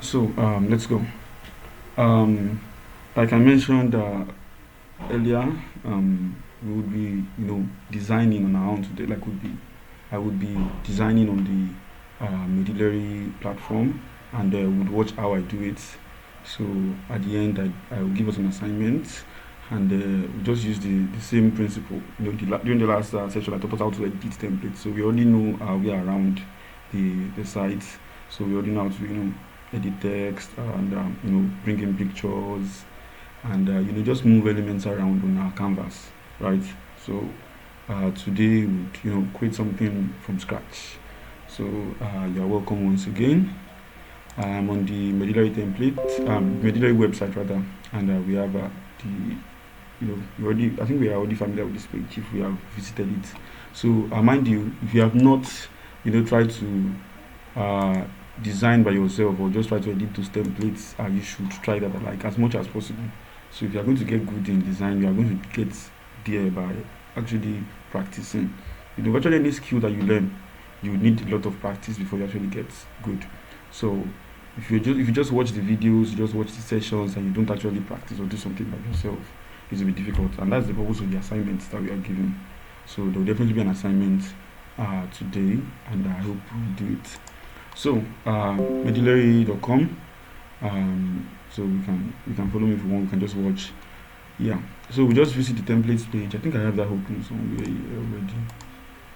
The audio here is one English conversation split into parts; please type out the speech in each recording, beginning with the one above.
Let's go. Um, like I mentioned earlier, we would be, designing on our own today. I would be designing on the Medillery platform, and would watch how I do it. So at the end, I will give us an assignment, and we just use the same principle. During the last session, I taught us how to edit templates. So we already know we are around the site. So we already know how to, edit text and bring in pictures and just move elements around on our canvas, right? So today we would create something from scratch. So you're welcome once again. I'm on the Medillery template, Medillery website rather, and we have the you already, I think we are already familiar with this page if we have visited it. So mind you, if you have not tried to uh, design by yourself or just try to edit those templates, you should try that like as much as possible. So if you are going to get good in design, you are going to get there by actually practicing. Virtually any skill that you learn, you need a lot of practice before you actually get good. So if you just watch the videos, you just watch the sessions, and you don't actually practice or do something by yourself, it's a bit difficult. And that's the purpose of the assignments that we are giving. So there will definitely be an assignment today, and I hope we do it. So medillery.com. So you can follow me if you want. You can just watch. Yeah. So we just visit the templates page. I think I have that open somewhere already.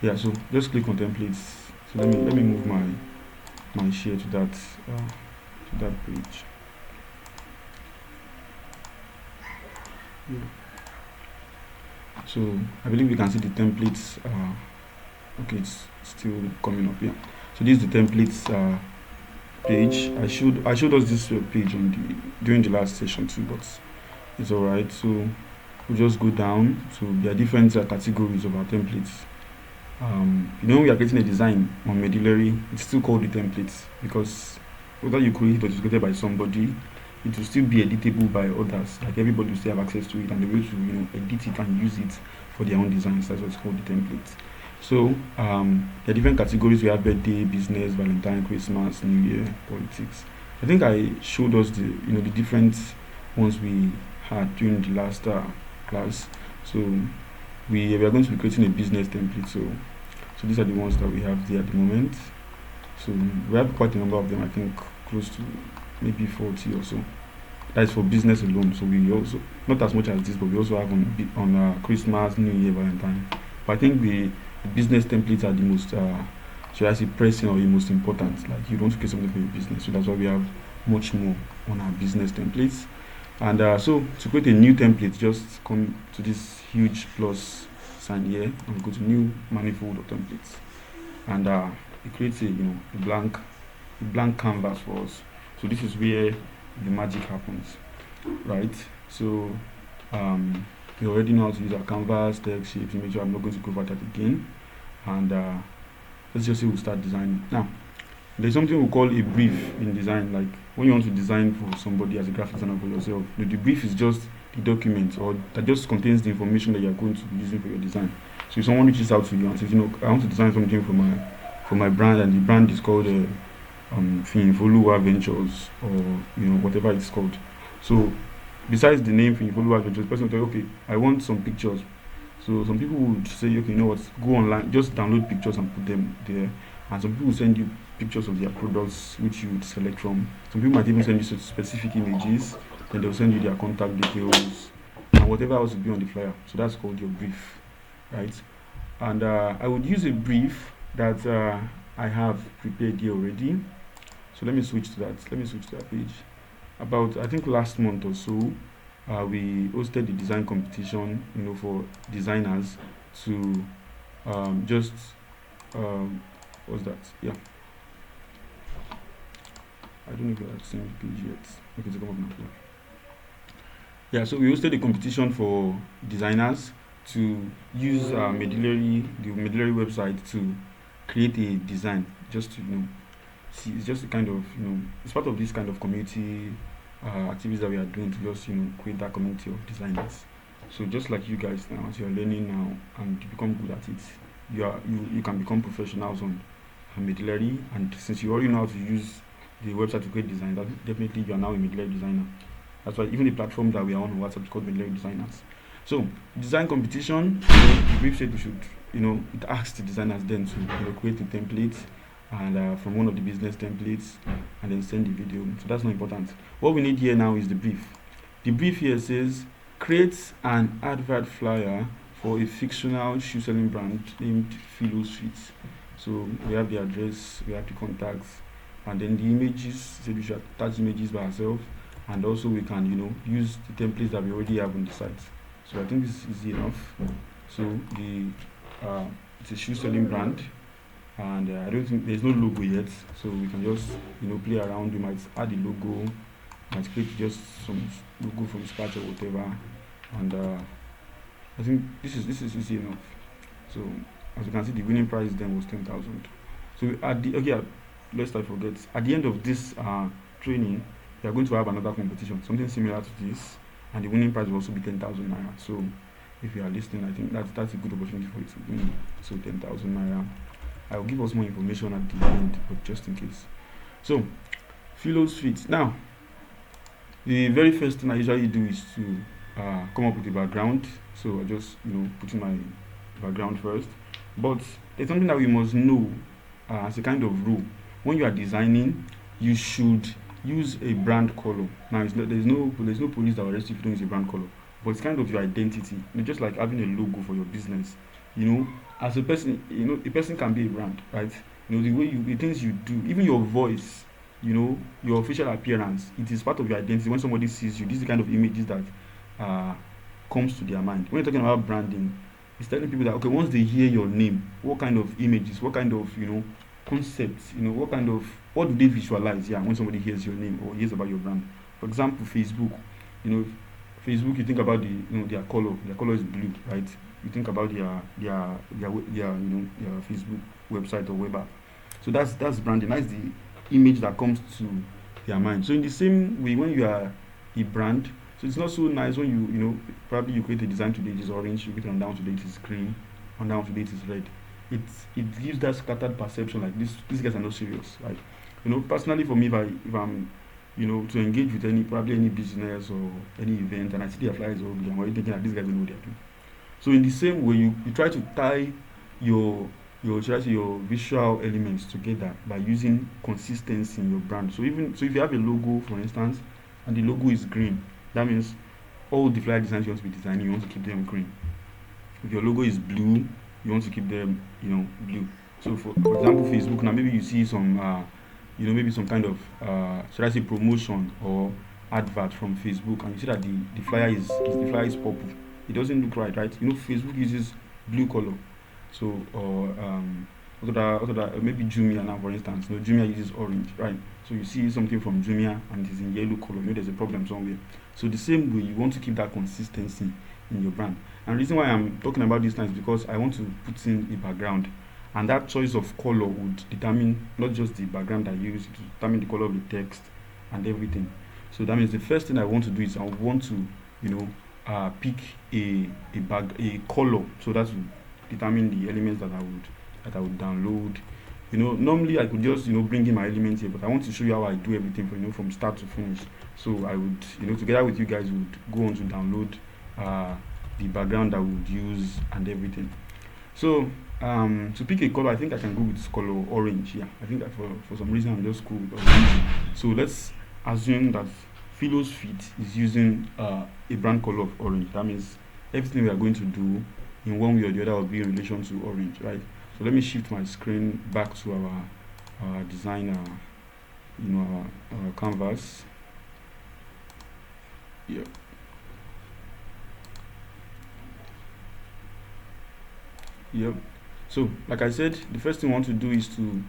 Yeah. So just click on templates. So let me move my share to that page. Yeah. So I believe you can see the templates. Okay, it's still coming up. Yeah. So this is the templates page. I showed us this page during the last session too, but it's alright. So we just go down. So there are different categories of our templates. We are creating a design on Medillery, it's still called the templates because whether you create it or it's created by somebody, it will still be editable by others. Like everybody will still have access to it and they'll be able to edit it and use it for their own designs. That's what's called the templates. So there are different categories. We have birthday, business, Valentine, Christmas, New Year, politics. I think I showed us the different ones we had during the last class. So we are going to be creating a business template. So these are the ones that we have there at the moment. So we have quite a number of them. I think close to maybe 40 or so. That is for business alone. So we also not as much as this, but we also have on Christmas, New Year, Valentine. But I think the business templates are the most, should I say, pressing or the most important. Like you want to create something for your business, so that's why we have much more on our business templates. And so to create a new template, just come to this huge plus sign here and go to new manifold of templates, and it creates a blank canvas for us. So this is where the magic happens, right? So we already know how to use our canvas, text, shapes, image. I'm not going to go over that again. And let's just say we'll start designing. Now, there's something we call a brief in design. Like when you want to design for somebody as a graphic designer for yourself, the brief is just the document or that just contains the information that you're going to be using for your design. So if someone reaches out to you and says, I want to design something for my brand, and the brand is called Finfolua Ventures, or whatever it's called. So besides the name Finfolua Ventures, the person will tell you, okay, I want some pictures. So some people would say, okay, you know what, go online, just download pictures and put them there. And some people will send you pictures of their products, which you would select from. Some people might even send you specific images, then they'll send you their contact details and whatever else will be on the flyer. So that's called your brief, right? And I would use a brief that I have prepared here already. So let me switch to that page. About, I think last month or so, we hosted the design competition, for designers to just what's that? Yeah, I don't know if I've seen the page yet. Okay, to come up now. Yeah, so we hosted a competition for designers to use the Medillery website to create a design. Just to see, it's just a kind of it's part of this kind of community activities that we are doing to just create that community of designers. So just like you guys now, as you are learning now and you become good at it, you can become professionals on Medillery, and since you already know how to use the website to create design, that definitely you are now a Medillery designer. That's why even the platform that we are on WhatsApp is called Medillery Designers. So design competition, the brief said we should, it asks the designers then to create a template and from one of the business templates and then send the video. So that's not important. What we need here now is the brief. The brief here says create an advert flyer for a fictional shoe selling brand named Philo Sweet. So we have the address, we have the contacts, and then the images. So we should attach images by ourselves, and also we can use the templates that we already have on the site. So I think this is easy enough. So it's a shoe selling brand, and I don't think there's no logo yet, so we can just play around. We might add the logo, might create just some logo from scratch or whatever, and I think this is easy enough. So as you can see, the winning prize then was 10,000. So at the lest I forget, at the end of this training, we are going to have another competition, something similar to this, and the winning prize will also be 10,000 naira. So if you are listening, I think that's a good opportunity for you to win. So 10,000 naira. I will give us more information at the end, but just in case. So Philo Sweet. Now, the very first thing I usually do is to come up with a background. So I just put in my background first. But there's something that we must know as a kind of rule. When you are designing, you should use a brand color. Now there's no police that will arrest you if you don't use a brand color. But it's kind of your identity. Just like having a logo for your business. As a person, a person can be a brand, right? The way the things you do, even your voice, your facial appearance, it is part of your identity. When somebody sees you, this is the kind of images that comes to their mind. When you're talking about branding, it's telling people that, okay, once they hear your name, what kind of images, what kind of concepts, what do they visualize? When somebody hears your name or hears about your brand. For example, Facebook. Facebook, you think about their color. Their color is blue, right? You think about their Facebook website or web app. So that's branding. That's the image that comes to their mind. So in the same way, when you are a brand, so it's not so nice when probably you create a design today it is orange, you create on down today it is green, on down today it is red. It gives that scattered perception like these guys are not serious. Like personally for me, if I'm to engage with any business or any event and I see their flyers are ugly, I'm already thinking that these guys don't know what they're doing. So in the same way, you try to tie your visual elements together by using consistency in your brand. So if you have a logo, for instance, and the logo is green, that means all the flyer designs you want to be designing, you want to keep them green. If your logo is blue, you want to keep them blue. So for example, Facebook, now maybe you see some maybe some kind of should I say promotion or advert from Facebook, and you see that the flyer is purple. It doesn't look right? Facebook uses blue color. So or maybe Jumia now, for instance. Jumia uses orange, right? So you see something from Jumia and it's in yellow color. There's a problem somewhere. So the same way, you want to keep that consistency in your brand. And the reason why I'm talking about this now is because I want to put in a background, and that choice of color would determine not just the background I use, it will determine the color of the text and everything. So that means the first thing I want to do is I want to pick a color, so that will determine the elements that I would download. Normally I could just bring in my elements here, but I want to show you how I do everything from start to finish. So I would together with you guys would go on to download the background I would use and everything. So to pick a color, I think I can go with this color orange. I think that for some reason I'm just cool with orange. So let's assume that Philo Sweet is using a brand color of orange. That means everything we are going to do in one way or the other will be in relation to orange, right? So let me shift my screen back to our designer, our canvas. Yep. So like I said, the first thing we want to do is to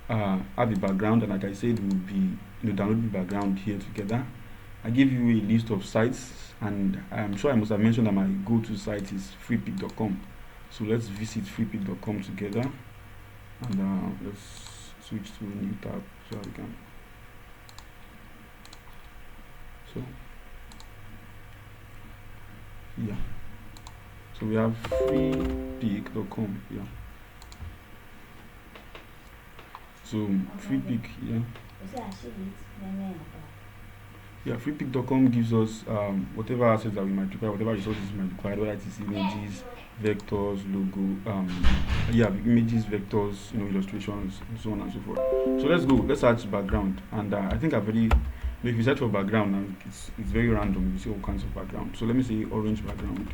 have a background, and like I said, we'll be downloading the background here together. I give you a list of sites, and I'm sure I must have mentioned that my go-to site is freepik.com. So let's visit freepik.com together, and let's switch to a new tab so we can. So we have freepik.com. So free pick, yeah. You say I see it, then Yeah, freepik.com gives us whatever assets that we might require, whatever resources we might require, whether it is images, vectors, logo, yeah, images, vectors, illustrations, and so on and so forth. So let's go. Let's search background, and I think I've already. If you search for background, now it's very random. You see all kinds of background. So let me say orange background.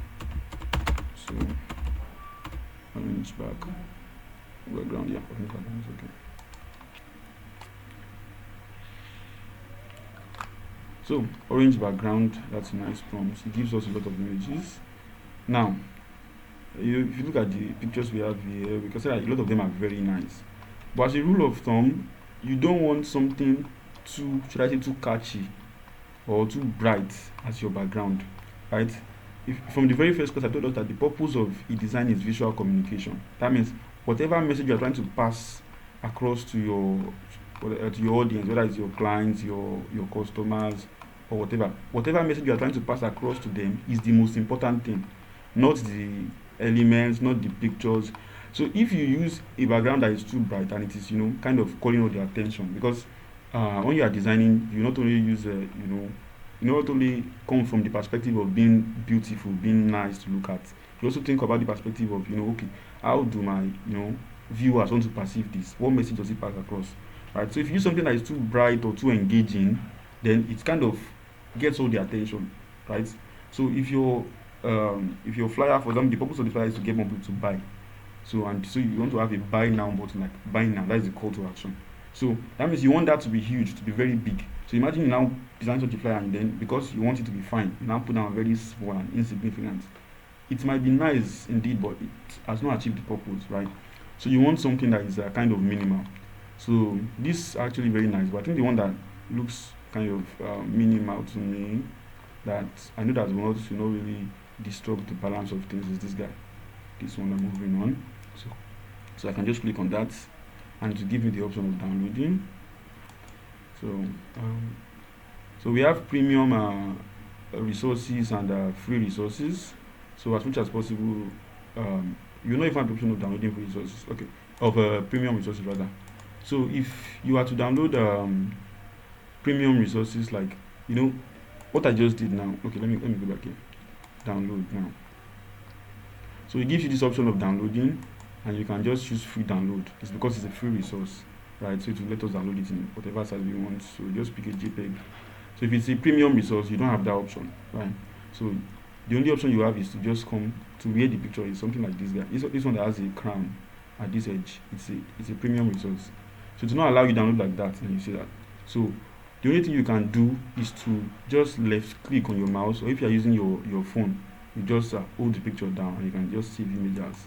So orange background, yeah, orange background is okay. So orange background, that's a nice prompt. It gives us a lot of images. Now, if you look at the pictures we have here, we can say that a lot of them are very nice. But as a rule of thumb, you don't want something too, should I say, too catchy or too bright as your background, right? If from the very first class, I told us that the purpose of a design is visual communication. That means whatever message you are trying to pass across to your audience, whether it's your clients, your customers, or whatever message you are trying to pass across to them is the most important thing, not the elements, not the pictures. So if you use a background that is too bright and it is kind of calling all the attention, because when you are designing, you not only use you not only come from the perspective of being beautiful, being nice to look at, you also think about the perspective of okay, how do my viewers want to perceive this, what message does it pass across, right? So if you use something that is too bright or too engaging, then it kind of gets all the attention, right? So if your flyer, for example, the purpose of the flyer is to get more people to buy, so you want to have a buy now button, like buy now, that is the call to action. So that means you want that to be huge, to be very big. So imagine you now design such a flyer, and then because you want it to be fine, you now put down very small and insignificant. It might be nice indeed, but it has not achieved the purpose, right? So you want something that is kind of minimal. So this is actually very nice, but I think the one that looks kind of minimal to me, that I know that will not really disturb the balance of things, is this guy. This one I'm moving on. So I can just click on that, and to give me the option of downloading. So so we have premium resources and free resources. So as much as possible, you know, if I have the option of downloading free resources, okay, of premium resources rather. So if you are to download premium resources, like what I just did now. Okay, let me go back here. Download now. So it gives you this option of downloading, and you can just choose free download. It's because it's a free resource, right? So it will let us download it in whatever size we want. So just pick a JPEG. So if it's a premium resource, you don't have that option, right? So the only option you have is to just come to where the picture is, something like this guy. This one that has a crown at this edge. It's a premium resource. So to not allow you download like that, and you see that. So the only thing you can do is to just left click on your mouse, or if you are using your phone, you just hold the picture down and you can just save image as.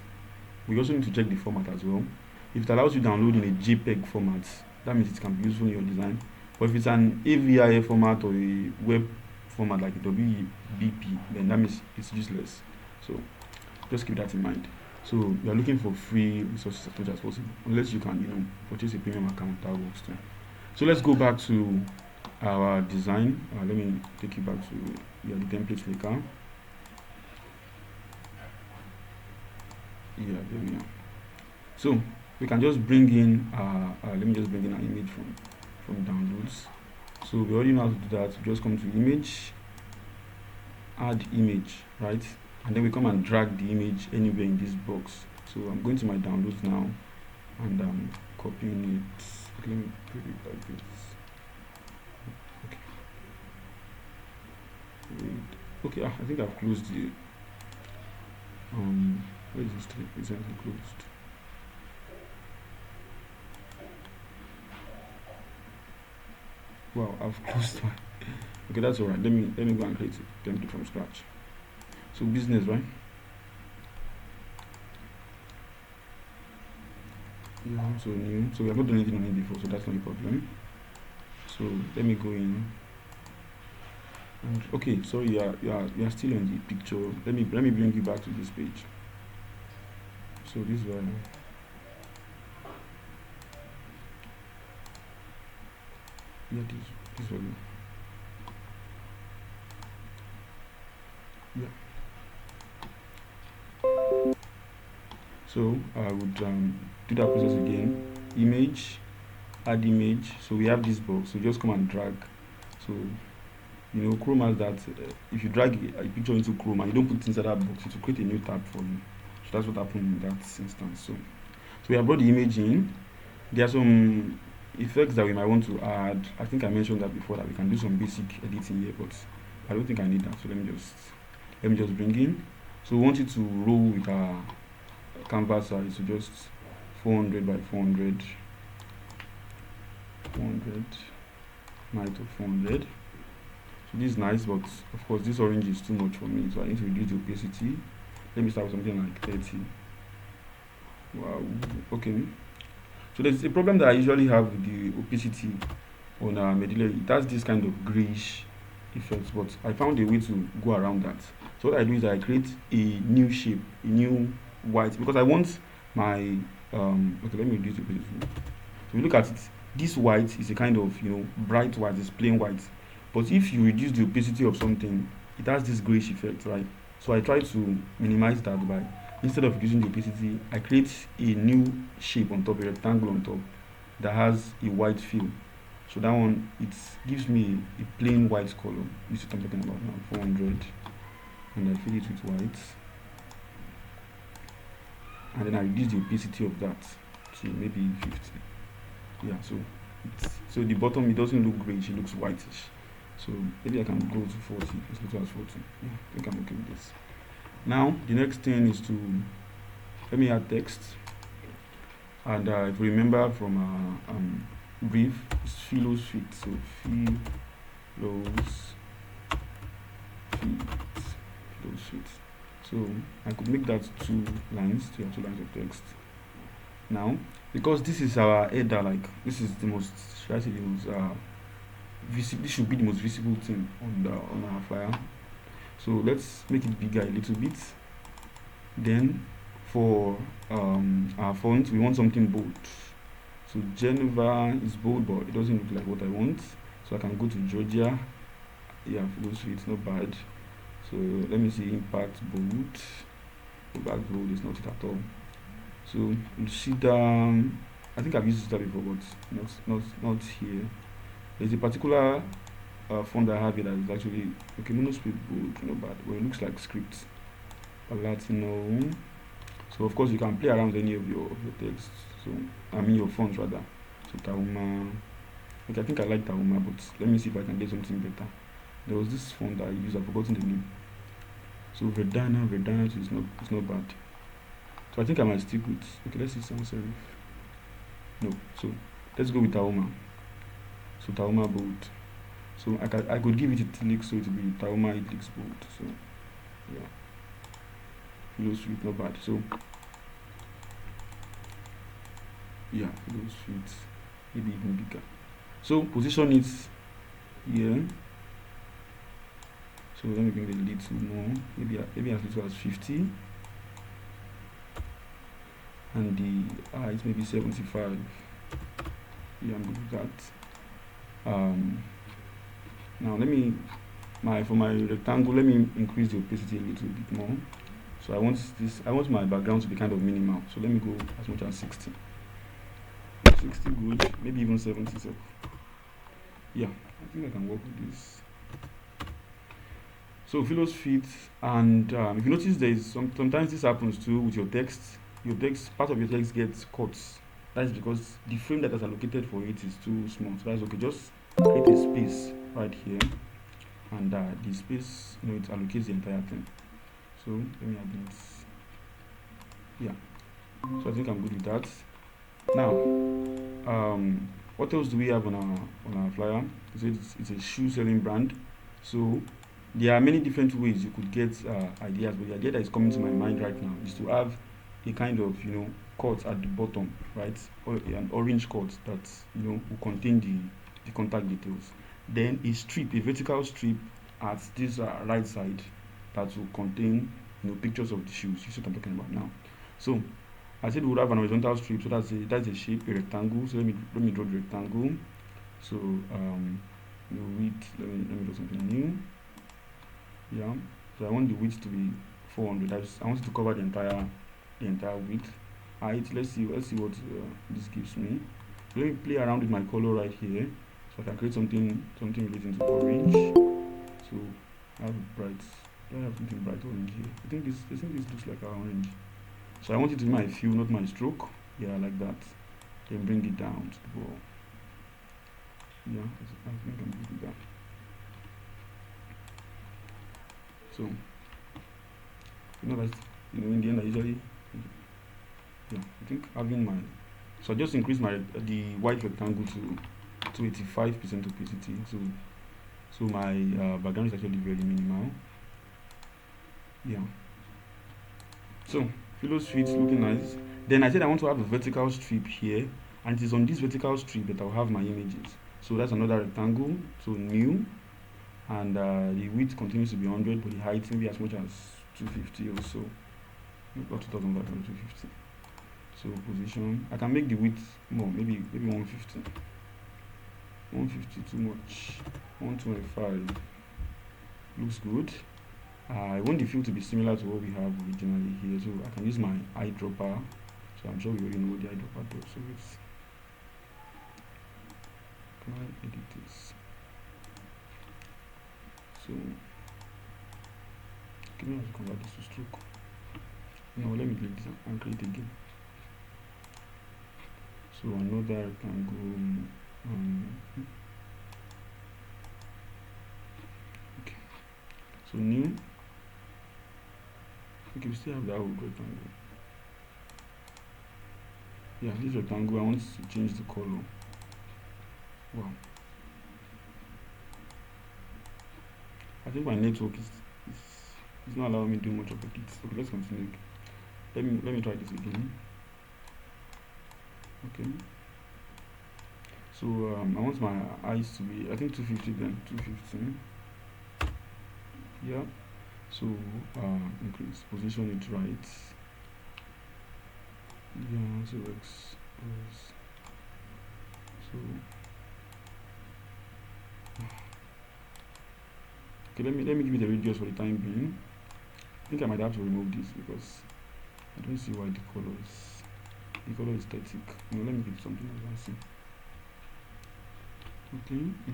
We also need to check the format as well. If it allows you download in a JPEG format, that means it can be useful in your design. But if it's an AVI format or a web format like a WBP, then that means it's useless. So just keep that in mind. So you are looking for free resources as much as possible, unless you can purchase a premium account. That works too. So let's go back to our design. Let me take you back to the template maker. Yeah, there we are. So we can just bring in let me just bring in an image from downloads. So we already know how to do that. We just come to image, add image, right? And then we come and drag the image anywhere in this box. So I'm going to my downloads now, and I'm copying it. Let me put it like this. Okay. Wait. Okay, I think I've closed the where is this tree? Recently closed. Wow, I've closed my. Okay, that's alright. Let me go and create a template from scratch. So business, right? Yeah, so new. So we have not done anything on it before, so that's not a problem. So let me go in. And okay, so you are still on the picture. Let me bring you back to this page. So this one. Yeah, this one. Yeah. So I would do that process again. Image, add image. So we have this box, so just come and drag. So Chrome has that. If you drag a picture into Chrome and you don't put it inside that box, it will create a new tab for you. So that's what happened in that instance. So we have brought the image in. There are some effects that we might want to add. I think I mentioned that before, that we can do some basic editing here, but I don't think I need that. So let me just bring in. So we want it to roll with our canvas size. So just 400 by 400, height of 400. So this is nice, but of course this orange is too much for me, so I need to reduce the opacity. Let me start with something like 30. Wow. Okay. So there's a problem that I usually have with the opacity on Medillery. It has this kind of grayish effect, but I found a way to go around that. So what I do is I create a new shape, a new white, because I want my okay, let me reduce the opacity. So if you look at it, this white is a kind of bright white, it's plain white. But if you reduce the opacity of something, it has this grayish effect, right? So I try to minimize that by, instead of reducing the opacity, I create a new shape on top, a rectangle on top that has a white fill. So that one, it gives me a plain white color. This is what I'm talking about now, 400, and I fill it with white, and then I reduce the opacity of that to maybe 50. Yeah, so the bottom, it doesn't look grayish, it looks whitish. So maybe I can go to 40, as little as 40. Yeah, I think I'm okay with this. Now the next thing is to, let me add text. And if you remember from brief, it's Philo's fit. So Philo's fit. So I could make that 2 lines, two lines of text. Now, because this is our header, like this is the most, should I say the most this should be the most visible thing on our flyer. So let's make it bigger a little bit. Then for our font, we want something bold. So Geneva is bold, but it doesn't look like what I want. So I can go to Georgia. Yeah, it's not bad. So let me see, impact bold. Impact bold is not it at all. So you see that, I think I've used this before, but not here. There's a particular font I have here that is actually okay. Monoscript bold, not bad, but it looks like script. Latino. So of course you can play around with any of your text. So I mean your fonts rather. So Tahoma. Okay, I think I like Tahoma, but let me see if I can get something better. There was this font that I used, I've forgotten the name. So Verdana is not bad. So I think I might stick with, okay, let's see sans serif. No, so let's go with Tahoma. So Tahoma bold. So I could give it italics, so it will be Tahoma italics bold. So yeah, Philo sweet, not bad. So yeah, Philo sweet, maybe even bigger. So position it here. So let me bring the little more, maybe as little as 50, and the height maybe 75. Yeah, I'm good with that. Now let me, for my rectangle, let me increase the opacity a little bit more. So I want my background to be kind of minimal. So let me go as much as 60. 60 good, maybe even 70. So yeah, I think I can work with this. So Philo's fit, and if you notice, there is sometimes this happens too with your text. Your text, part of your text gets cut. That's because the frame that is allocated for it is too small. So that's okay. Just create a space right here, and the space, it allocates the entire thing. So let me add this. Yeah. So I think I'm good with that. Now, what else do we have on our flyer? It's a shoe selling brand. So there are many different ways you could get ideas, but the idea that is coming to my mind right now is to have a kind of cut at the bottom, right, or an orange cut that will contain the contact details. Then a vertical strip at this right side that will contain pictures of the shoes. You see what I'm talking about now. So I said we would have an horizontal strip, so that's a shape, a rectangle. So let me draw the rectangle. So width, let me do something new. Yeah, so I want the width to be 400. I want it to cover the entire width. Height, let's see what this gives me. So let me play around with my color right here, so I can create something relating to orange. So I have bright. Do I have something bright orange here? I think this looks like an orange. So I want it to be my fill, not my stroke. Yeah, like that. Then bring it down to the ball. Yeah, I think I'm good with that. So that in the end I usually, yeah, I think having my, so I just increase the white rectangle to 85% opacity. So my background is actually very minimal. Yeah. So Philo Street looking nice. Then I said I want to have a vertical strip here, and it is on this vertical strip that I'll have my images. So that's another rectangle. So new, and the width continues to be 100, but the height maybe as much as 250 or so, about 2500, 250. So position, I can make the width more, maybe 150. 150 too much. 125 looks good. I want the fill to be similar to what we have originally here, so I can use my eyedropper. So I'm sure we already know what the eyedropper does. So it's, can I edit this? So can I also convert this to stroke? No, let me delete this and create again. So another rectangle. Okay. So new. Okay, we still have that old rectangle. Yeah, this rectangle, I want to change the color. Wow. I think my network is not allowing me to do much of it. Okay, let's continue. Let me try this again. Okay. So I want my eyes to be, I think 250 then, 250. Yeah. So increase, position it right. Yeah, so X. So okay, let me give it a radius for the time being. I think I might have to remove this because I don't see why the color is static. No, let me give something else and see.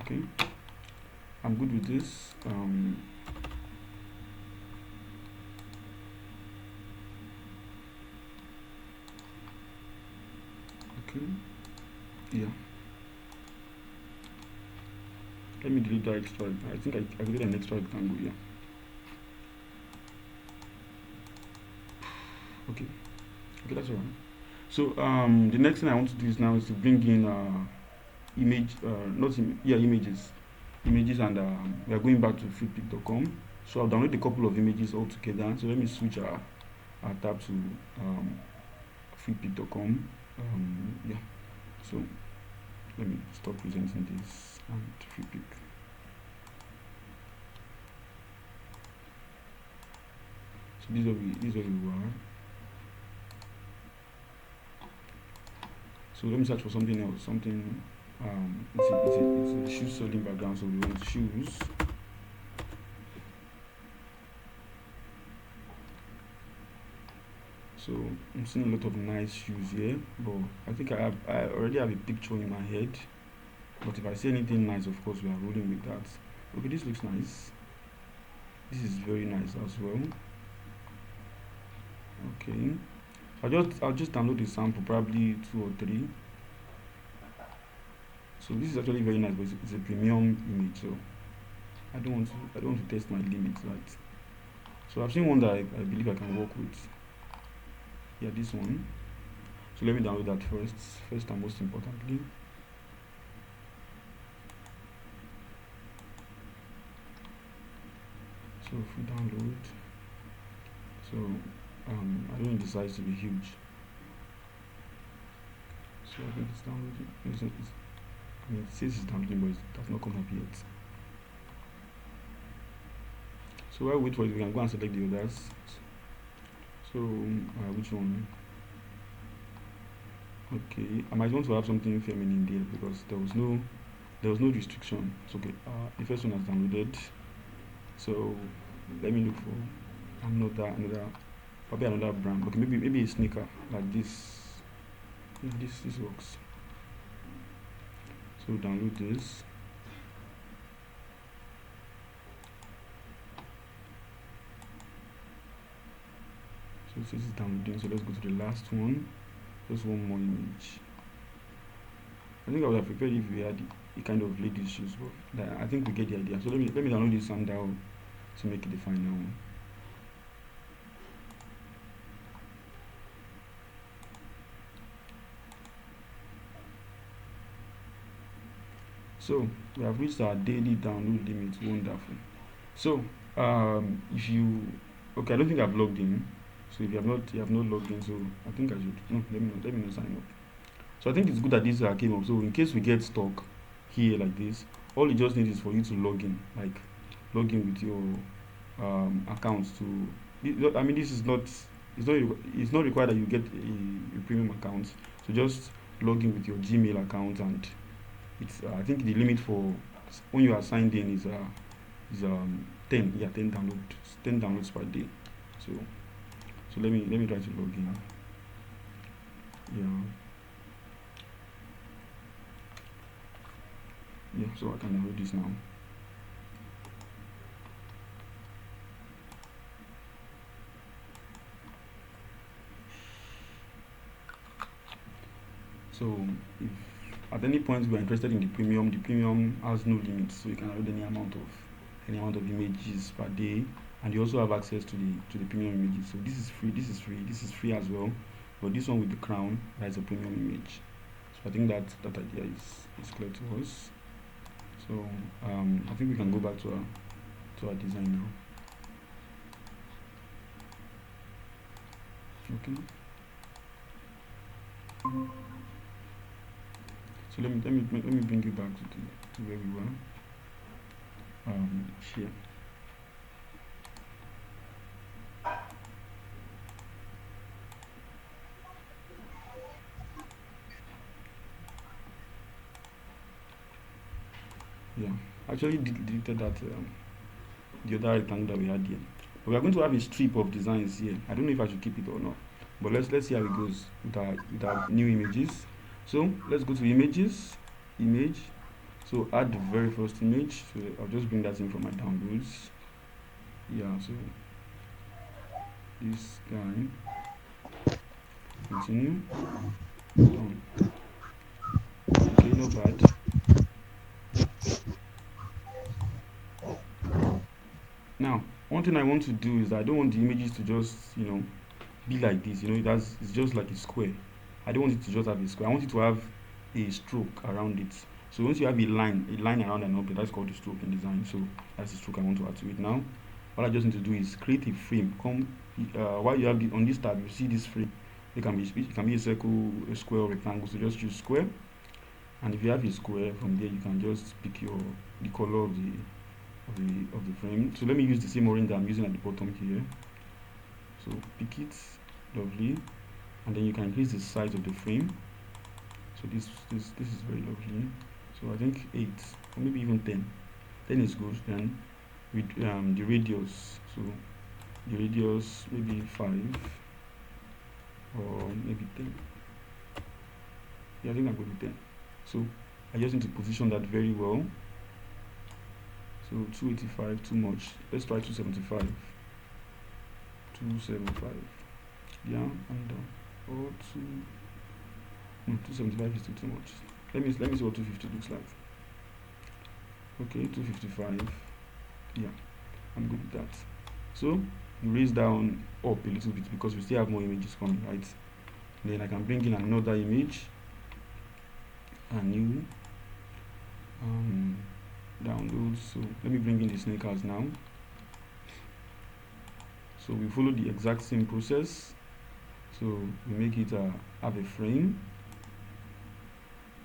Okay. I'm good with this. Okay. Yeah. Let me delete that extra. I think I created an extra rectangle here. Okay, that's alright. So the next thing I want to do is now is to bring in images, and we are going back to freepik.com. So I'll download a couple of images all together. So let me switch our tab to freepik.com. Yeah. So let me stop presenting this and freepik. So this is where we are. So let me search for something else. Something it's a shoe selling background, so we want shoes. So I'm seeing a lot of nice shoes here, but I think I already have a picture in my head. But if I see anything nice, of course we are rolling with that. Okay, this looks nice. This is very nice as well. Okay, I'll just download the sample, probably 2 or 3. So this is actually very nice, but it's a premium image, so I don't want to test my limits, right? So I've seen one that I believe I can work with. Yeah, this one. So let me download that first and most importantly. So if we download, so I don't want the size to be huge. So I think it's downloading. It says it's downloading, but it does not come up yet. So while we wait for it, we can go and select the others. So which one? Okay, I might want to have something feminine there because there was no restriction. It's okay. The first one has downloaded. So let me look for probably another brand. Okay, maybe a sneaker like this. Yeah, this works. So download this. So this is downloading. So let's go to the last one. Just one more image. I think I would have prepared if we had a kind of laid issues, but I think we get the idea. So let me download this and down to make it the final one. So we have reached our daily download limit. Wonderful. So if you okay, I don't think I've logged in. So if you have not logged in, so I think I should no let me not sign up. So I think it's good that this came up. So in case we get stuck here like this, all you just need is for you to log in, like log in with your accounts to. I mean, this is not it's not required that you get a premium account. So just log in with your Gmail account, and it's I think the limit for when you are signed in is 10 10 downloads per day. So let me try to log in. So I can download this now. So if at any point we are interested in the premium has no limit, so you can download any amount of images per day, and you also have access to the premium images. So this is free as well, but this one with the crown, that is a premium image. So I think that idea is clear to us. So I think we can go back to our design now. Okay. So let me bring you back to where we were. Here. Yeah, actually deleted that the other rectangle that we had here. But we are going to have a strip of designs here. I don't know if I should keep it or not. But let's see how it goes with our new images. So let's go to images, image. So add the very first image. So I'll just bring that in from my downloads. Yeah, so this guy. Continue. Done. Okay, not bad. Now, one thing I want to do is that I don't want the images to just, be like this. It's just like a square. I don't want it to just have a square. I want it to have a stroke around it. So once you have a line around an object, that's called the stroke in design. So that's the stroke I want to add to it now. What I just need to do is create a frame. While you have on this tab, you see this frame. It can be a circle, a square, or rectangle. So just choose square. And if you have a square, from there you can just pick the color of the frame. So let me use the same orange that I'm using at the bottom here. So pick it, lovely, and then you can increase the size of the frame. So this is very lovely. So I think 8 or maybe even 10. 10 is good. Then with the radius, so the radius maybe 5 or maybe 10. Yeah, I think I'm good with 10. So I just need to position that very well. So 285 too much. Let's try 275. 275. Yeah, and or 275 is still too much. Let me see what 250 looks like. Okay, 255. Yeah, I'm good with that. So raise down up a little bit because we still have more images coming, right? Then I can bring in another image, a new download. So let me bring in the sneakers now. So we follow the exact same process. So we make it have a frame,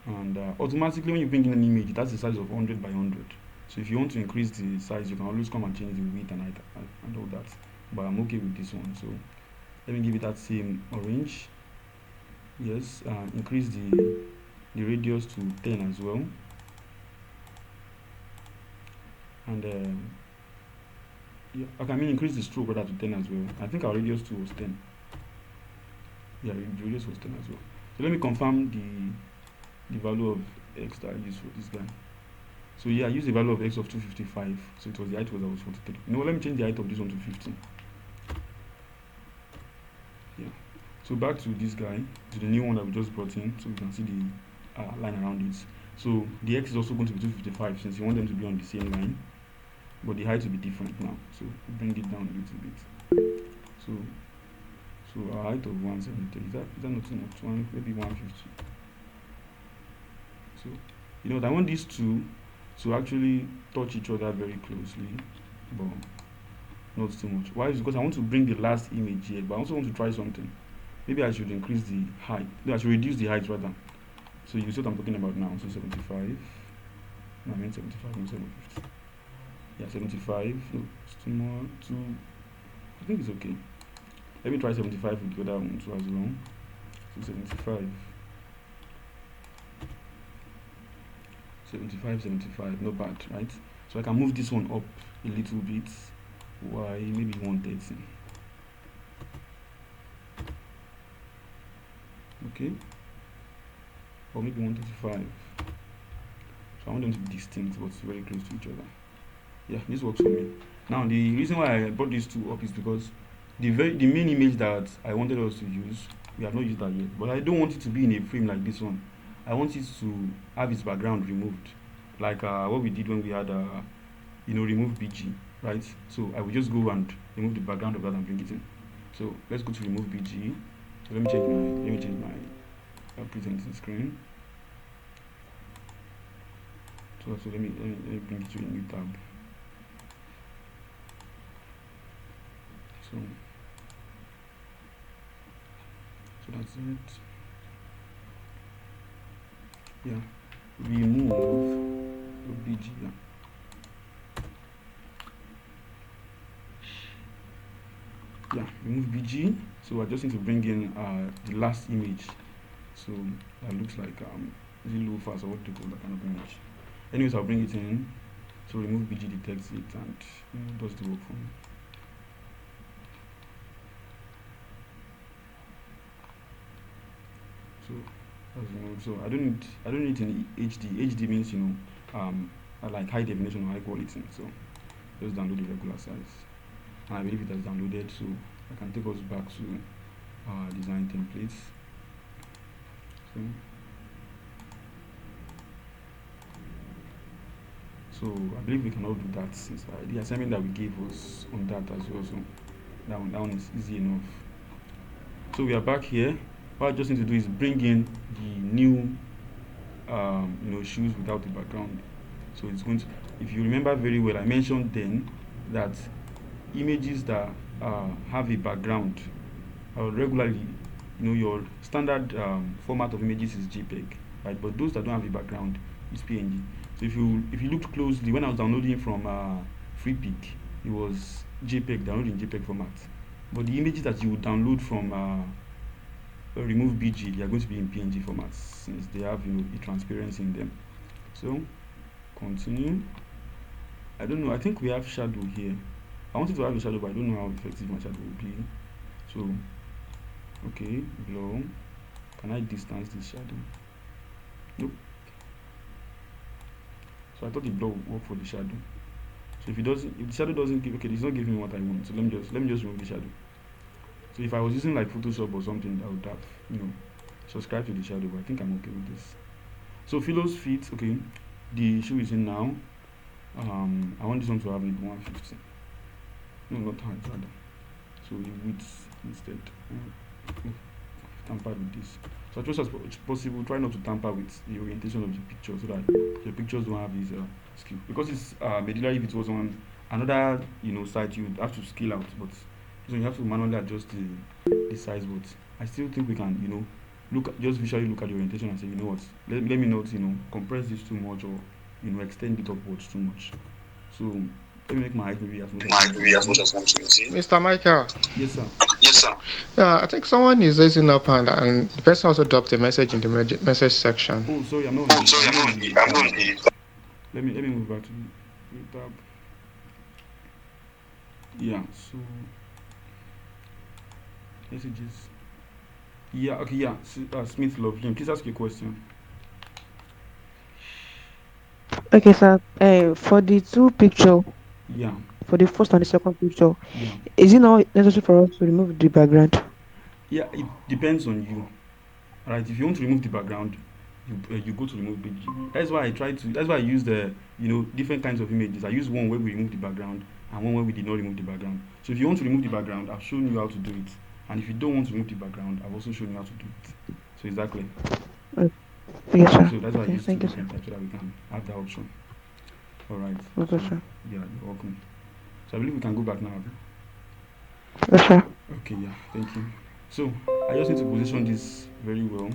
and automatically when you bring in an image, it has the size of 100 by 100. So if you want to increase the size, you can always come and change the width and height and all that. But I'm okay with this one. So let me give it that same orange. Yes, increase the radius to 10 as well. And yeah, okay, I mean increase the stroke rather to 10 as well. I think our radius too was 10. Yeah, the radius was 10 as well. So let me confirm the value of x that I used for this guy. So yeah, I used the value of x of 255. So it was the height was 43. You know, let me change the height of this one to 15. Yeah. So back to this guy, to the new one that we just brought in, so we can see the line around it. So the x is also going to be 255 since you want them to be on the same line, but the height will be different now. So bring it down a little bit. So our height of 173, is that not too much? Maybe 150. So you know, I want these two to actually touch each other very closely, but not too much. Why? Is because I want to bring the last image here, but I also want to try something. Maybe I should increase the height. No, I should reduce the height rather. So you see what I'm talking about now. So 75. No, I mean 75, not 750. Yeah, 75. No, it's too more. I think it's okay. Let me try 75 with the other one too as well. So 75. 75, not bad, right? So I can move this one up a little bit. Why? Maybe 130. Okay, or maybe 135. So I want them to be distinct but very close to each other. Yeah, this works for me. Now the reason why I brought these two up is because the main image that I wanted us to use, we have not used that yet, but I don't want it to be in a frame like this one. I want it to have its background removed, like what we did when we had remove BG, right? So I will just go and remove the background of that and bring it in. So let's go to remove BG. So let me change my presenting screen. So let me bring it to a new tab. So that's it. Yeah, remove the BG. Yeah, remove BG. So I just need to bring in the last image. So that looks like is it low fast or what do you call that kind of image? Anyways, I'll bring it in. So remove BG detects it and does the work for me. So that's removed. So I don't need any HD. HD means I like high definition or high quality. So just download the regular size. And I believe it has downloaded, so I can take us back to our design templates. So I believe we can all do that since the assignment that we gave was on that as well. So that one is easy enough. So we are back here. What I just need to do is bring in the new shoes without the background. So it's going to, if you remember very well, I mentioned then that images that have a background regularly, your standard format of images is JPEG, right? But those that don't have a background is PNG. So if you looked closely, when I was downloading from FreePic, it was JPEG, downloading JPEG format. But the images that you would download from remove BG, they are going to be in PNG formats since they have a transparency in them. So continue. I don't know. I think we have shadow here. I wanted to have a shadow, but I don't know how effective my shadow will be. So okay, blur. Can I distance this shadow? Nope. So I thought the blur would work for the shadow. So if the shadow doesn't give, okay, it's not giving me what I want. So let me just remove the shadow. So if I was using like Photoshop or something, I would have subscribe to the shadow. But I think I'm okay with this. So Philo's feet, okay. The shoe is in now. I want this one to have maybe 150. No, not height rather. So width instead. Tamper with this. So as much as possible, try not to tamper with the orientation of the picture so that your pictures don't have this skew. Because it's Medillery, if it was on another site, you would have to scale out, but so you have to manually adjust the size. But I still think we can just visually look at the orientation and say, you know what, let me not compress this too much or extend it upwards too much. So let me make my height maybe as much as Mr. Michael. Yes, sir. Yes, sir. Yeah, I think someone is raising up and the person also dropped a message in the message section. Oh, sorry, I'm not on the. Let me move back to the tab. Yeah, so messages. Yeah, okay, yeah. Smith Love, please ask your question. Okay, sir. For the two picture, Yeah, for the first and the second picture, yeah, is it not necessary for us to remove the background? yeah. It depends on you. Right, if you want to remove the background, you go to remove page. That's why I try to, that's why I use the, different kinds of images. I use one where we remove the background and one where we did not remove the background. So if you want to remove the background, I've shown you how to do it, and if you don't want to remove the background, I've also shown you how to do it. So exactly. Uh, yes, sir. So that's why I Okay, use two thank you, sir. different types so that we can have that option. All right. Okay, So sir. yeah, you're welcome. So I believe we can go back now. Yes, sir. Okay, yeah, thank you. So I just need to position this very well.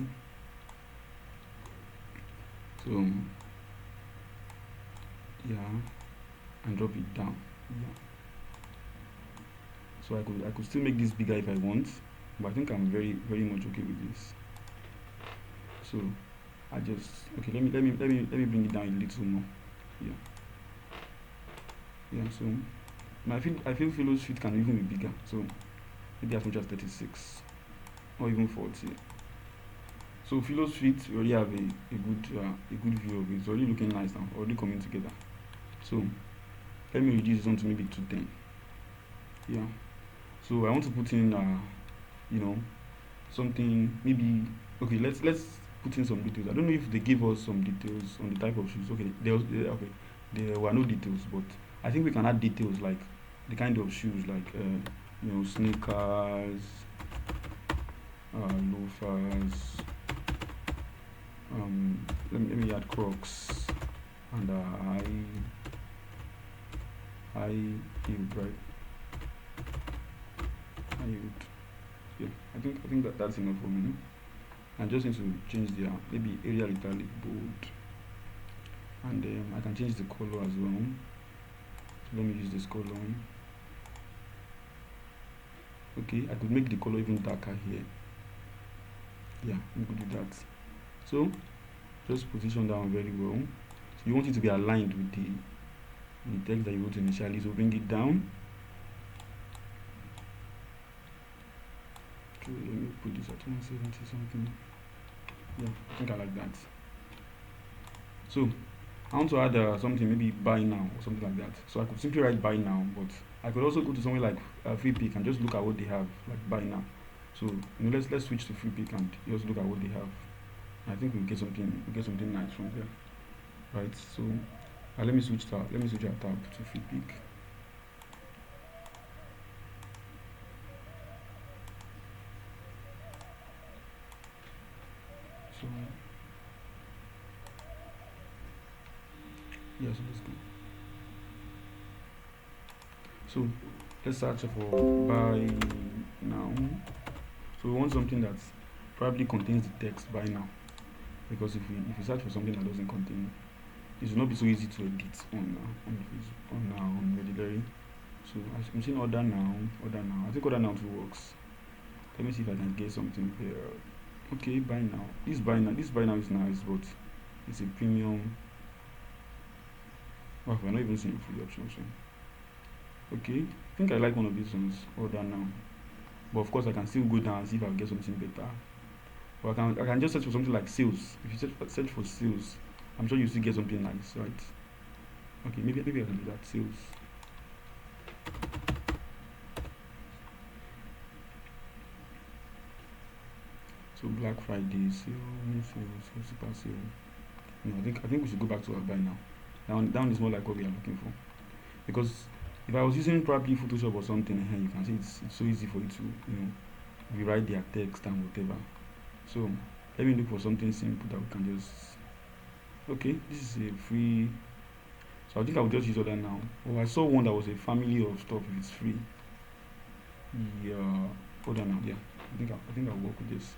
So yeah, and drop it down. Yeah. So I could still make this bigger if I want, but I think I'm very much okay with this. So I just, okay, let me bring it down a little more. Yeah. Yeah. So I feel Philo's feet can even be bigger. So maybe as much as 36 or even 40. So Philo's feet, we already have a good view of it. It's already looking nice now, already coming together. So let me reduce this one to maybe 210. Yeah. So I want to put in you know something, maybe, okay, let's put in some details. I don't know if they give us some details on the type of shoes. Okay, okay, there were no details, but I think we can add details like the kind of shoes, like sneakers, loafers, let me add Crocs, and high heeled, right? High heeled. Yeah, I think that's enough for me. I just need to change the maybe area italic bold, and I can change the color as well. So let me use this color. Okay, I could make the color even darker here. Yeah, I'm good with that. So just position that one very well. So you want it to be aligned with the text that you wrote initially. So bring it down. Okay, let me put this at 170 something. Yeah, I think I like that. So I want to add something, maybe buy now or something like that. So I could simply write buy now, but I could also go to somewhere like free pick and just look at what they have, like buy now. So let's switch to free pick and just look at what they have. I think we'll get something nice from there, right? So let me switch our tab to free pick. So yeah, so let's go. So let's search for buy now. So we want something that probably contains the text buy now, because if we search for something that doesn't contain, it will not be so easy to edit on Medillery. So I'm saying order now. I think order now too works. Let me see if I can get something here. Okay, buy now. This buy now is nice, but it's a premium. Oh, we're not even seeing free options. Okay, I think I like one of these ones. Order now. But of course, I can still go down and see if I can get something better. Or I can just search for something like sales. If you search for sales, I'm sure you still get something nice, right? Okay, maybe I can do that. Sales. So Black Friday sales, super sale. No, I think we should go back to our buy now. Down is more like what we are looking for. Because if I was using probably Photoshop or something, you can see it's so easy for you to rewrite their text and whatever. So let me look for something simple that we can just. Okay, this is a free. So I think I will just use order now. Oh, I saw one that was a family of stuff. If it's free, yeah, order now. Yeah, I think I'll work with this.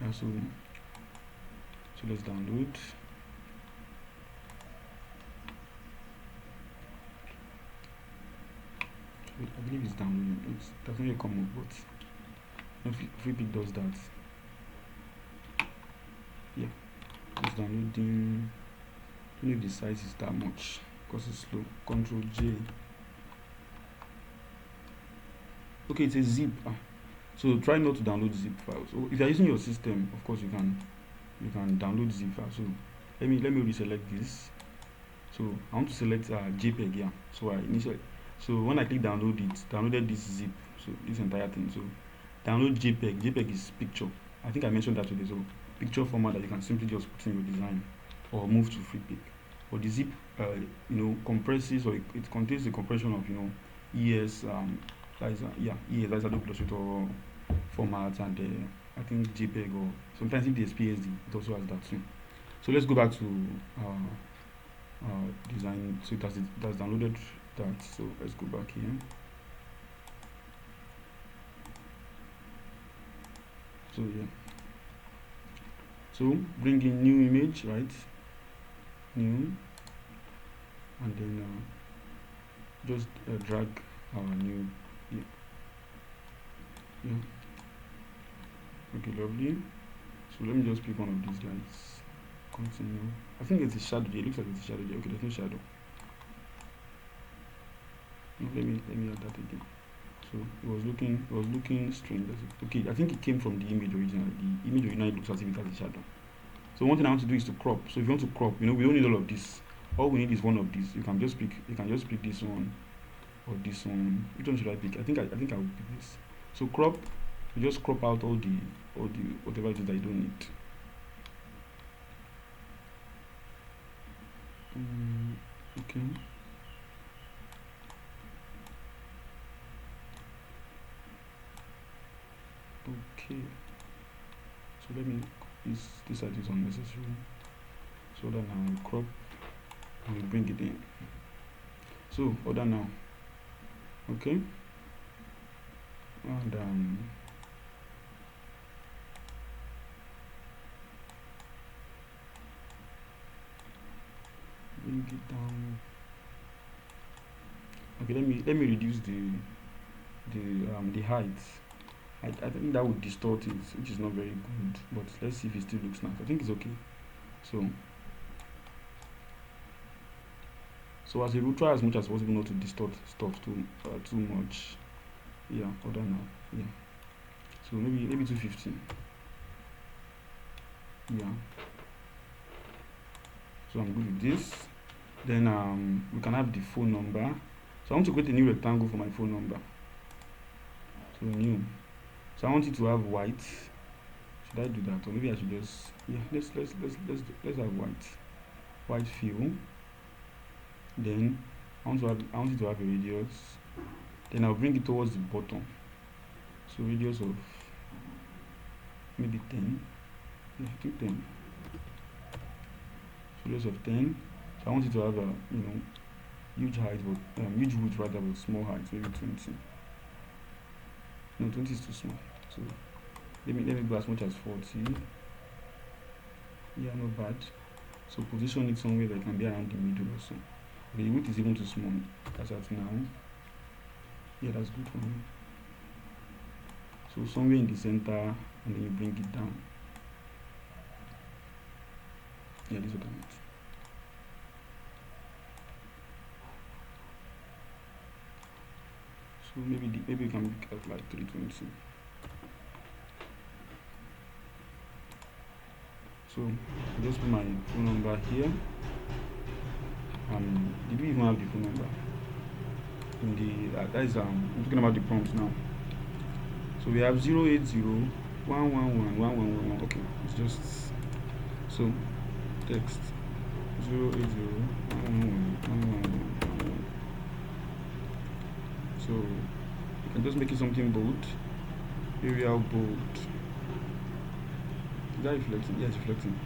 Yeah, so let's download. I believe it's downloading. It doesn't yet come up, but if Freepik does that, yeah, it's downloading. I don't know if the size is that much because it's slow. Control J. Okay, it's a zip. So try not to download zip files. So if you're using your system, of course you can download zip files. So let me reselect this. So I want to select JPEG here. So when I click download it, downloaded this zip, so this entire thing. So download JPEG. JPEG is picture. I think I mentioned that today. So picture format that you can simply just put in your design or move to FreePic. But the zip, compresses, or it contains the compression of ES, ES, that's Adobe Illustrator format, and I think JPEG, or sometimes if there's PSD, it also has that too. So let's go back to design. So it has downloaded that. So let's go back here. So yeah. So bring in new image, right? New, and then just drag our new. Yeah. Okay, lovely. So let me just pick one of these guys. Continue. I think it's a shadow. It looks like it's a shadow. Okay, there's no shadow. No, let me add that again. So it was looking strange. Okay, I think it came from the image originally. The image originally looks as if it has a shadow. So one thing I want to do is to crop. So if you want to crop, we don't need all of this. All we need is one of these. You can just pick this one or this one. Which one should I pick? I think I will pick this. So crop. You just crop out all the whatever it is that you don't need. Okay. Okay. So let me this side is unnecessary. So then I will crop and we'll bring it in. So order now. Okay. And bring it down. Okay, let me reduce the height. I think that would distort it, which is not very good, but let's see if it still looks nice. I think it's okay. So as a rule, try as much as possible not to distort stuff too much. Yeah, order now. Yeah. So maybe 250. Yeah. So I'm good with this. Then we can have the phone number. So I want to create a new rectangle for my phone number. So new. So I want it to have white. Should I do that, or maybe I should just let's have white fill. Then I want it to have a radius. Then I'll bring it towards the bottom. So radius of maybe 10. Yeah, I think 10. So radius of 10. So I want it to have a huge height, but huge width rather, but small height, maybe 20. No, 20 is too small. So let me go as much as 40. Yeah, not bad. So position it somewhere that can be around the middle or so. Okay, the width is even too small. That's at now. Yeah, that's good for me. So somewhere in the center, and then you bring it down. Yeah, this is what I meant. So maybe we can make it like 320. So I just put my phone number here. Did we even have the phone number? In the that is I'm talking about the prompts now. So we have 080111111. Okay, it's just so text 080111111. So you can just make it something bold, Arial bold. Is that reflecting? Yeah, it's reflecting.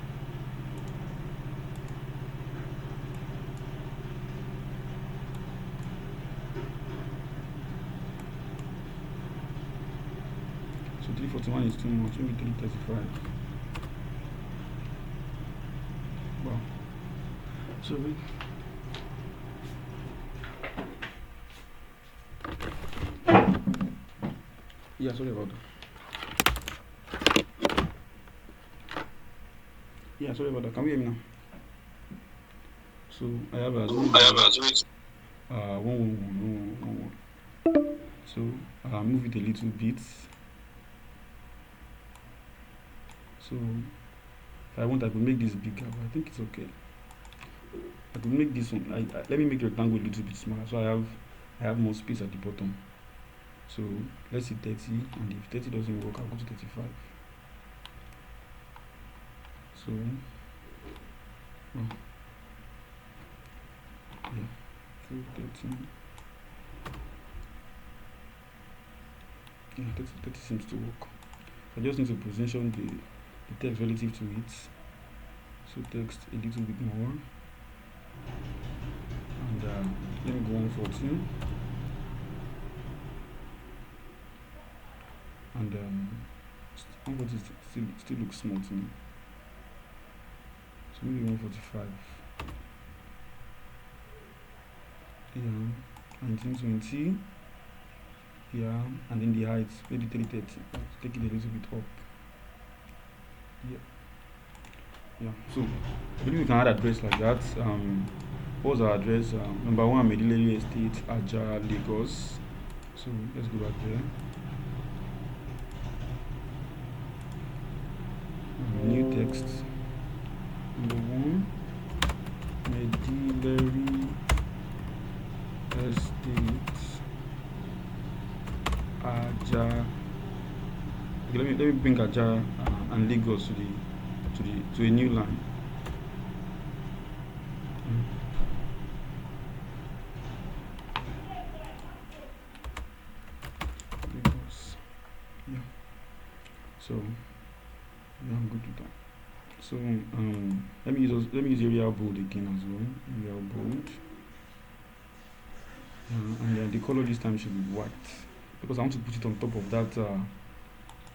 So 341 is too much, maybe 335. Wow. So yeah, sorry about that. Yeah, sorry about that. Can you hear me now? So I have a 111. So I'll move it a little bit. So If I want, I could make this bigger, but I think it's okay. I could make this one. Let me make the rectangle a little bit smaller, so I have more space at the bottom. So let's see 30, and if 30 doesn't work, I'll go to 35. So yeah, so 30. Yeah, 30 seems to work. I just need to position the text relative to it. So text a little bit more, and let me go 140, and 140 still looks small to me. So maybe 145. Yeah, 1920. Yeah, and then the height, maybe 330. Take it a little bit up. Yeah. So I believe we can add address like that. What's our address? Number 1, Medillery Estate, Aja, Lagos. So let's go back there. New text. Number 1, Medillery Estate, Aja. Okay, let me bring Aja and Lagos to a new line. Lagos. Yeah. So yeah, I'm good with that. So let me use Arial bold again as well. Arial bold. And then the color this time should be white, because I want to put it on top of that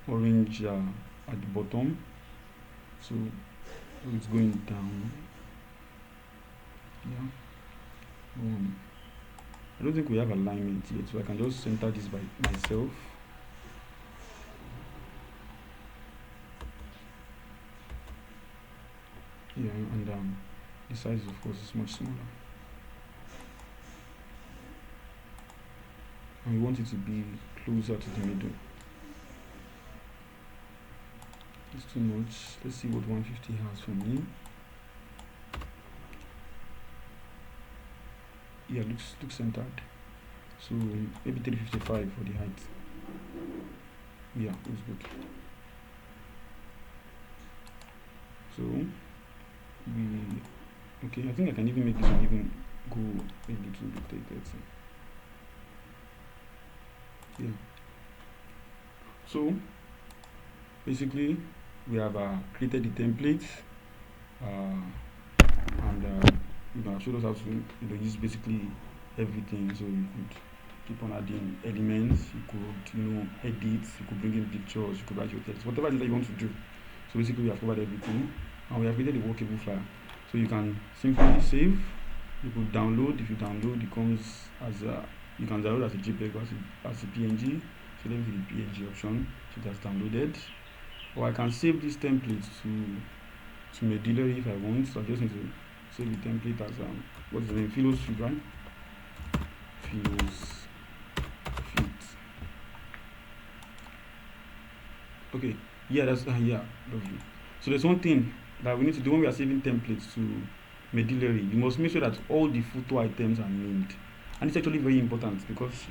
orange at the bottom. So it's going down. Yeah. I don't think we have alignment yet, so I can just center this by myself. Yeah, and the size of course is much smaller. And we want it to be closer to the middle. It's too much. Let's see what 150 has for me. Yeah, looks centered. So maybe 355 for the height. Yeah, looks good. So okay, I think I can even make this one even go a little bit 330. Yeah. So basically we have created the template, and I showed us how to use basically everything. So you could keep on adding elements, you could edit, you could bring in pictures, you could write your text, whatever it is that you want to do. So basically we have covered everything, and we have created a workable file. So you can simply save, you could download. If you download, it comes as you can download as a JPEG or as a PNG. So let me see the PNG option. So that's downloaded. Or I can save this template to Medillery if I want. So I just need to save the template as what's the name? Philos Fit, right? Philos Fit. Okay. Yeah, that's yeah, lovely. So there's one thing that we need to do when we are saving templates to Medillery. You must make sure that all the photo items are named, and it's actually very important because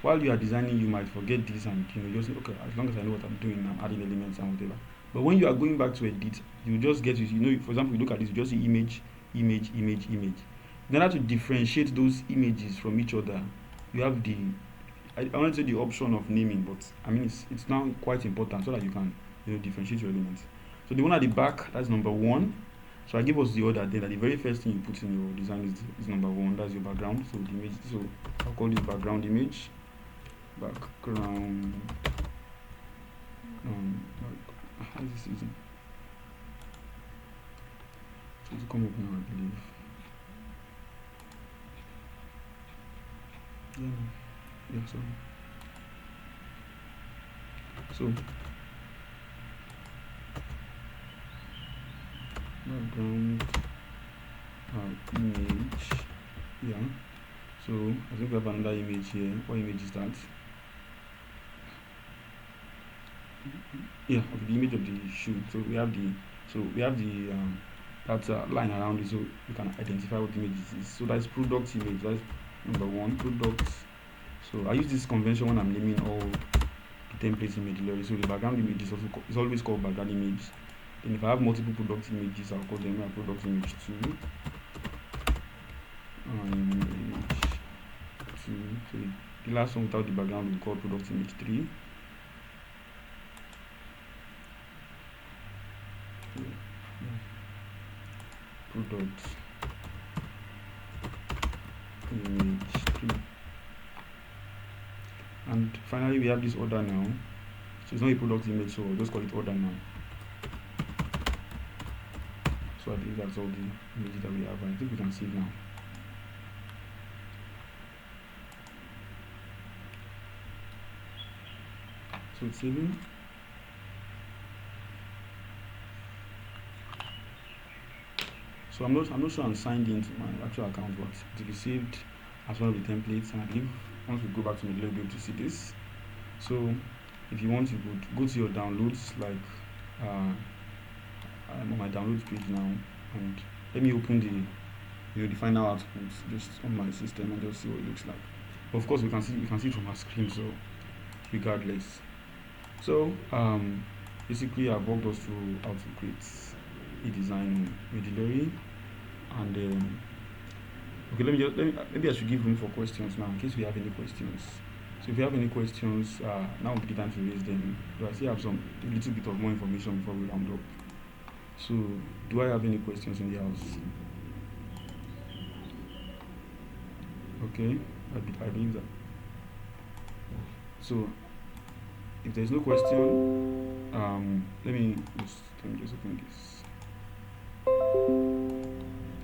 while you are designing, you might forget this, and just say, okay, as long as I know what I'm doing, I'm adding elements and whatever. But when you are going back to edit, you just get to for example, you look at this, you just see image, image, image, image. In order to differentiate those images from each other, you have I want to say the option of naming, but I mean it's now quite important so that you can differentiate your elements. So the one at the back, that's number 1. So I give us the order then that the very first thing you put in your design is number 1. That's your background. So the image. So I'll call this background image. Background. How is this using? So it's come up now, I believe. Yeah, sorry. So background image. Yeah. So I think we have another image here. What image is that? Yeah, of the image of the shoe. So we have the So we have the that line around it, so you can identify what image it is. So that's product image. That's number one, product. So I use this convention when I'm naming all the templates in Medillery. So the background image is also is always called background image. Then if I have multiple product images, I'll call them my product image 2 and image 2. So the last one without the background will be called product image 3. Product image 3. And finally we have this order now. So it's not a product image, so we'll just call it order now. So I believe that's all the images that we have. I think we can save now. So it's saving. So I'm not sure I'm signed into my actual account, but it will be saved as one of the templates. And I believe once we go back to Medillery, we'll be able to see this. So if you want, you could go to your downloads, like I'm on my downloads page now, and let me open the final output just on my system and just see what it looks like. But of course, we can see it from our screen. So regardless, so basically I've walked us through how to create a design on Medillery, and okay, maybe I should give room for questions now in case we have any questions. So if you have any questions, now would be the time to raise them. Do I still have a little bit of more information before we round up? So do I have any questions in the house? Okay, I believe that. So if there's no question, let me just open this.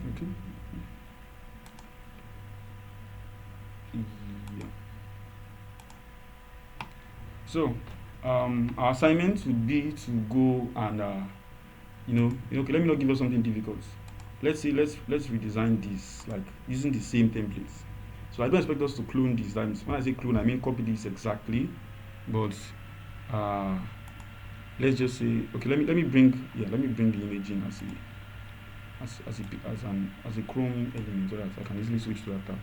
Okay. Yeah. So our assignment would be to go and okay, let me not give us something difficult. Let's redesign this like using the same templates. So I don't expect us to clone these. When I say clone, I mean copy this exactly. But let's just say, okay, let me bring the image in as a Chrome element so that I can easily switch to that tab.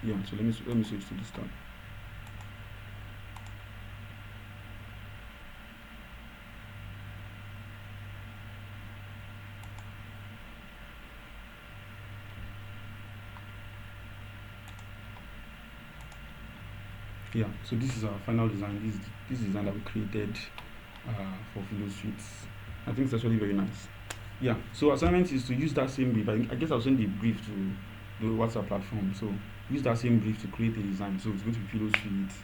Yeah, so let me switch to this tab. Yeah, so this is our final design. This design that we created for Philo Suites. I think it's actually very nice. Yeah, so assignment is to use that same brief. I guess I'll send the brief to the WhatsApp platform. So use that same brief to create a design. So it's going to be Philo Suites,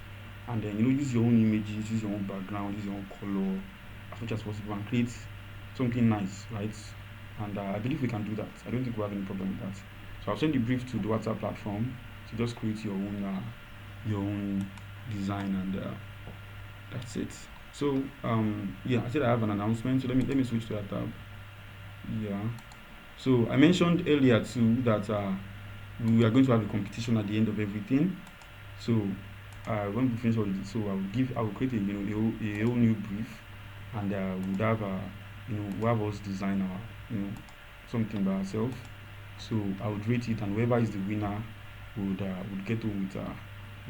and then use your own images, use your own background, use your own color as much as possible, and create something nice, right? And I believe we can do that. I don't think we have any problem with that. So I'll send the brief to the WhatsApp platform to just create your own design, and that's it. So yeah, I said I have an announcement, so let me switch to that tab. Yeah, so I mentioned earlier too that we are going to have a competition at the end of everything. So when we finish all this, so I will create a whole new brief, and we'll have we'll have us design our something by ourselves. So I would rate it, and whoever is the winner would get home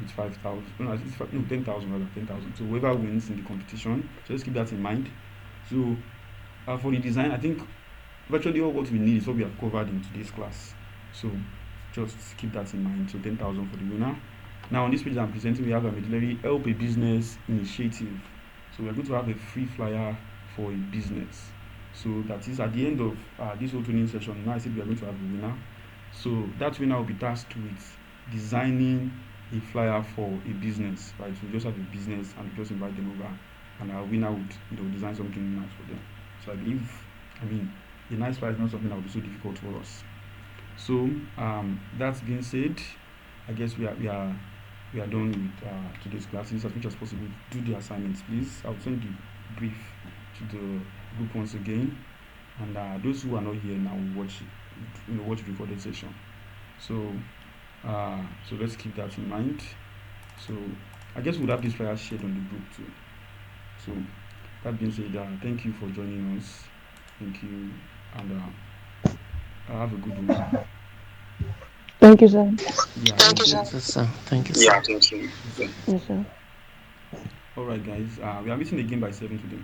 with 5,000. No, it's 10,000 rather, 10,000. So whoever wins in the competition, so let's keep that in mind. So for the design, I think virtually all what we need is what we have covered in today's class. So just keep that in mind. So 10,000 for the winner. Now on this page I'm presenting, we have a Medillery Help a Business initiative. So we're going to have a free flyer for a business. So that is at the end of this whole training session. Now I said we are going to have a winner. So that winner will be tasked with designing a flyer for a business, right? So we just have a business and just invite them over, and our winner would design something nice for them. So I believe, a nice flyer is not something that would be so difficult for us. So that being said, I guess we are done with today's classes. As much as possible, do the assignments, please. I'll send the brief to the group once again, and those who are not here now will watch the recorded session. So let's keep that in mind. So I guess we'll have this flyer shared on the group too. So that being said, thank you for joining us. Thank you, and have a good one. Thank you, sir. Yeah, Thank thank you, you. sir. Thank you, sir. Yeah, thank you. Yes, sir. Yes, sir. All right, guys. We are meeting again by 7 today.